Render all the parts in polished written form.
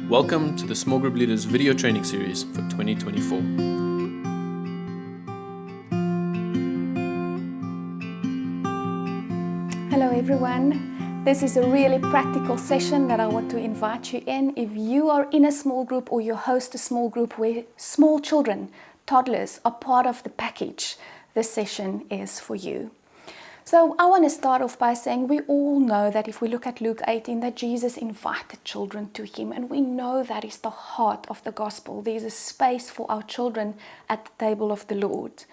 Welcome to the Small Group Leaders video training series for 2024. Hello everyone, this is a really practical session that I want to invite you in. If you are in a small group or you host a small group where small children, toddlers are part of the package, this session is for you. So I want to start off by saying we all know that if we look at Luke 18 that Jesus invited children to him, and we know that is the heart of the gospel. There's a space for our children at the table of the Lord.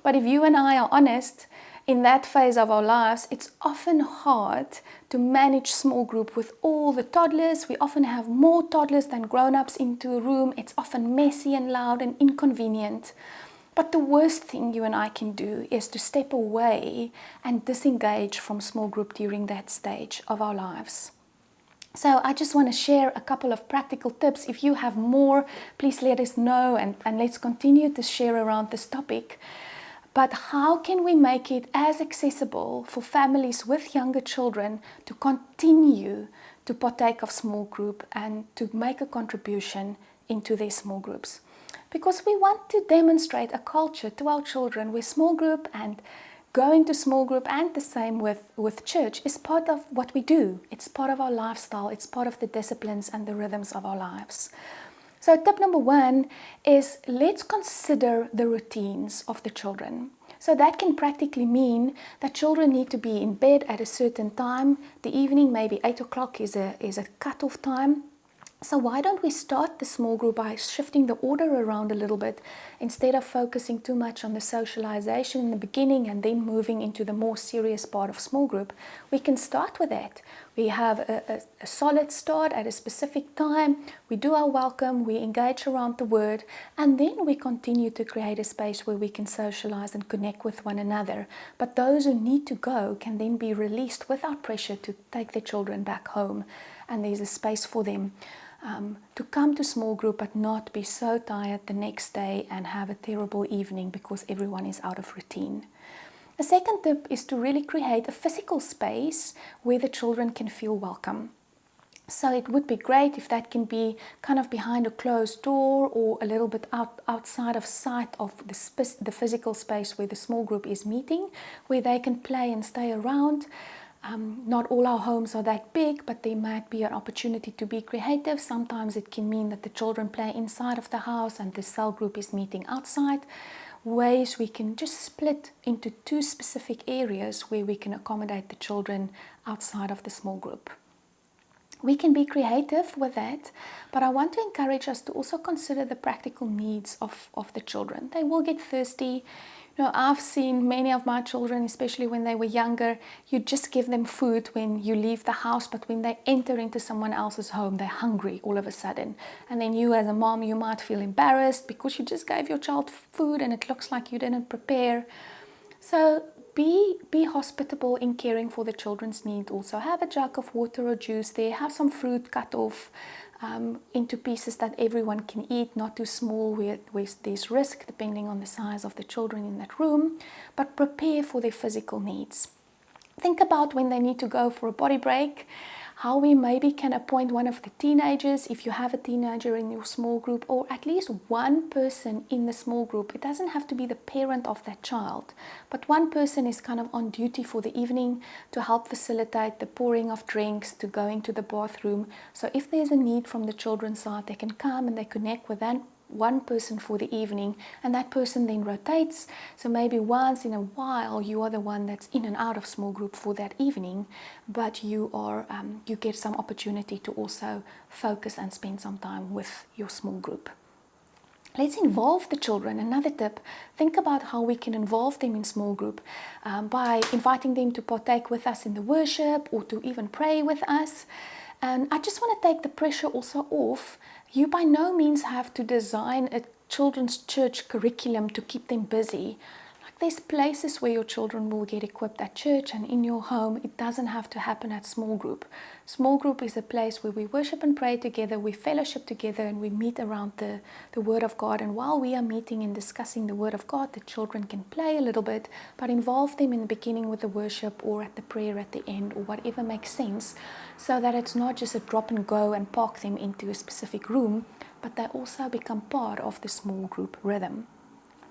But if you and I are honest, in that phase of our lives, it's often hard to manage small group with all the toddlers. We often have more toddlers than grown-ups into a room. It's often messy and loud and inconvenient. But the worst thing you and I can do is to step away and disengage from small group during that stage of our lives. So I just want to share a couple of practical tips. If you have more, please let us know and let's continue to share around this topic. But how can we make it as accessible for families with younger children to continue to partake of small group and to make a contribution into their small groups? Because we want to demonstrate a culture to our children where small group and going to small group and the same with church is part of what we do. It's part of our lifestyle. It's part of the disciplines and the rhythms of our lives. So tip number one is let's consider the routines of the children. So that can practically mean that children need to be in bed at a certain time. The evening, maybe 8 o'clock is a cutoff time. So why don't we start the small group by shifting the order around a little bit instead of focusing too much on the socialization in the beginning and then moving into the more serious part of small group? We can start with that. We have a solid start at a specific time. We do our welcome, we engage around the word, and then we continue to create a space where we can socialize and connect with one another. But those who need to go can then be released without pressure to take their children back home. And there's a space for them to come to small group but not be so tired the next day and have a terrible evening because everyone is out of routine. A second tip is to really create a physical space where the children can feel welcome. So it would be great if that can be kind of behind a closed door or a little bit outside of sight of the physical space where the small group is meeting, where they can play and stay around. Not all our homes are that big, but there might be an opportunity to be creative. Sometimes it can mean that the children play inside of the house and the cell group is meeting outside. Ways we can just split into two specific areas where we can accommodate the children outside of the small group. We can be creative with that, but I want to encourage us to also consider the practical needs of the children. They will get thirsty. You know, I've seen many of my children, especially when they were younger, you just give them food when you leave the house, but when they enter into someone else's home, they're hungry all of a sudden. And then you as a mom, you might feel embarrassed because you just gave your child food and it looks like you didn't prepare. So be hospitable in caring for the children's needs. Also have a jug of water or juice there, have some fruit cut off into pieces that everyone can eat, not too small where there's risk depending on the size of the children in that room, but prepare for their physical needs. Think about when they need to go for a body break, how we maybe can appoint one of the teenagers, if you have a teenager in your small group, or at least one person in the small group. It doesn't have to be the parent of that child, but one person is kind of on duty for the evening to help facilitate the pouring of drinks, to going to the bathroom. So if there's a need from the children's side, they can come and they connect with that one person for the evening, and that person then rotates. So maybe once in a while you are the one that's in and out of small group for that evening, but you get some opportunity to also focus and spend some time with your small group. Let's involve the children. Another tip, think about how we can involve them in small group by inviting them to partake with us in the worship or to even pray with us. And I just want to take the pressure also off. You by no means have to design a children's church curriculum to keep them busy. There's places where your children will get equipped at church and in your home. It doesn't have to happen at small group. Small group is a place where we worship and pray together, we fellowship together, and we meet around the Word of God. And while we are meeting and discussing the Word of God, the children can play a little bit, but involve them in the beginning with the worship or at the prayer at the end or whatever makes sense, so that it's not just a drop and go and park them into a specific room, but they also become part of the small group rhythm.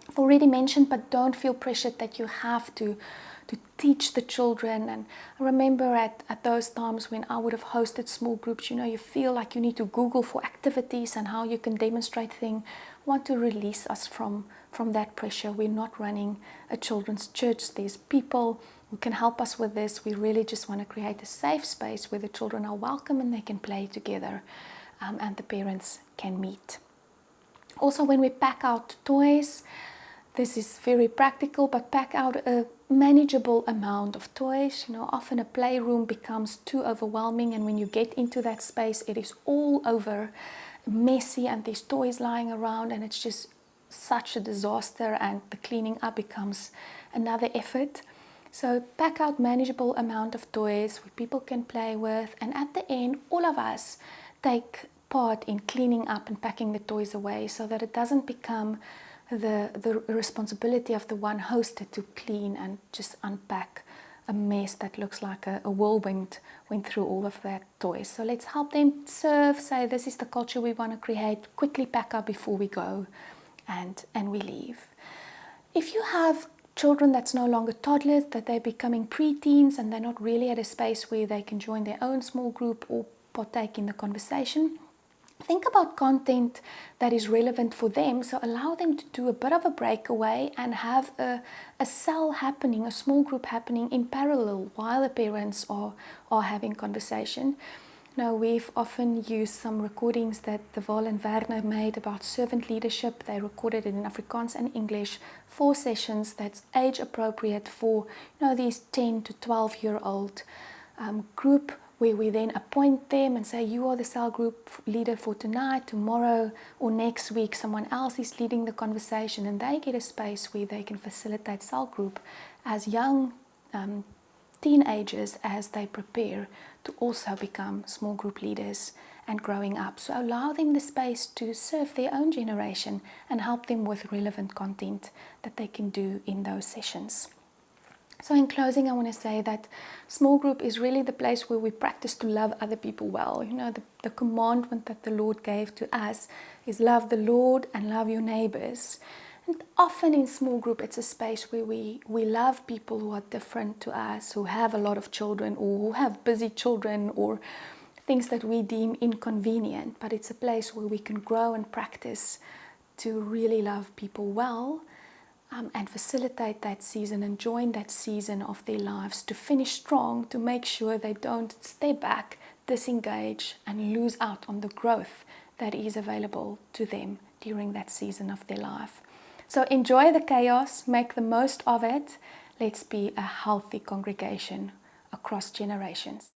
I've already mentioned, but don't feel pressured that you have to teach the children. And I remember at those times when I would have hosted small groups, you feel like you need to Google for activities and how you can demonstrate things. I want to release us from that pressure. We're not running a children's church. There's people who can help us with this. We really just want to create a safe space where the children are welcome and they can play together, and the parents can meet. Also, when we pack out toys, this is very practical, but pack out a manageable amount of toys. Often a playroom becomes too overwhelming, and when you get into that space, it is all over messy and there's toys lying around, and it's just such a disaster, and the cleaning up becomes another effort. So pack out manageable amount of toys where people can play with, and at the end, all of us take part in cleaning up and packing the toys away, so that it doesn't become the responsibility of the one hosted to clean and just unpack a mess that looks like a whirlwind went through all of that toys. So let's help them serve, say this is the culture we want to create, quickly pack up before we go and we leave. If you have children that's no longer toddlers, that they're becoming preteens and they're not really at a space where they can join their own small group or partake in the conversation, think about content that is relevant for them. So allow them to do a bit of a breakaway and have a cell happening, a small group happening in parallel while the parents are having conversation. Now, we've often used some recordings that the Val and Werner made about servant leadership. They recorded it in Afrikaans and English, 4 sessions that's age appropriate for these 10 to 12-year-old group, where we then appoint them and say, you are the cell group leader for tonight, tomorrow, or next week someone else is leading the conversation, and they get a space where they can facilitate cell group as young teenagers as they prepare to also become small group leaders and growing up. So allow them the space to serve their own generation and help them with relevant content that they can do in those sessions. So in closing, I want to say that small group is really the place where we practice to love other people well. The commandment that the Lord gave to us is love the Lord and love your neighbors. And often in small group, it's a space where we love people who are different to us, who have a lot of children or who have busy children or things that we deem inconvenient. But it's a place where we can grow and practice to really love people well, and facilitate that season and join that season of their lives to finish strong, to make sure they don't step back, disengage, and lose out on the growth that is available to them during that season of their life. So enjoy the chaos, make the most of it. Let's be a healthy congregation across generations.